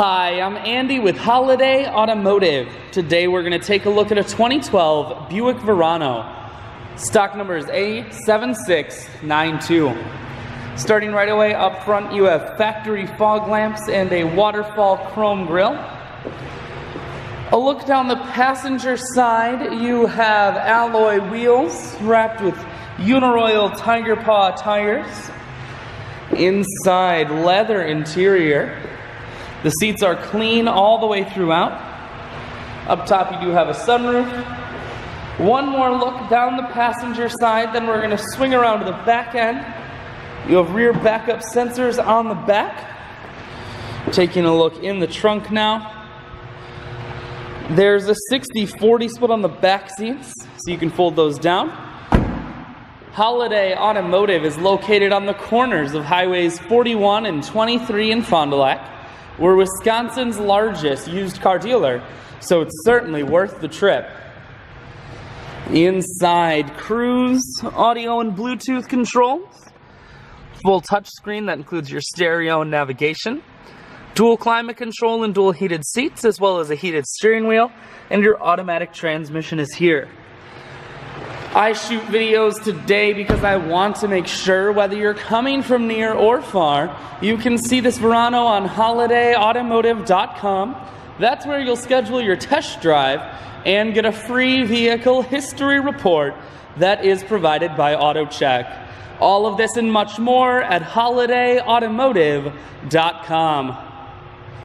Hi, I'm Andy with Holiday Automotive. Today we're going to take a look at a 2012 Buick Verano. Stock number is A7692. Starting right away up front, you have factory fog lamps and a waterfall chrome grille. A look down the passenger side, you have alloy wheels wrapped with Uniroyal Tiger Paw tires. Inside, leather interior. The seats are clean all the way throughout. Up top you do have a sunroof. One more look down the passenger side, then we're going to swing around to the back end. You have rear backup sensors on the back. Taking a look in the trunk now. There's a 60-40 split on the back seats, so you can fold those down. Holiday Automotive is located on the corners of highways 41 and 23 in Fond du Lac. We're Wisconsin's largest used car dealer, so it's certainly worth the trip. Inside, cruise, audio and Bluetooth controls, full touchscreen that includes your stereo and navigation, dual climate control and dual heated seats, as well as a heated steering wheel, and your automatic transmission is here. I shoot videos today because I want to make sure whether you're coming from near or far, you can see this Verano on holidayautomotive.com. That's where you'll schedule your test drive and get a free vehicle history report that is provided by AutoCheck. All of this and much more at holidayautomotive.com.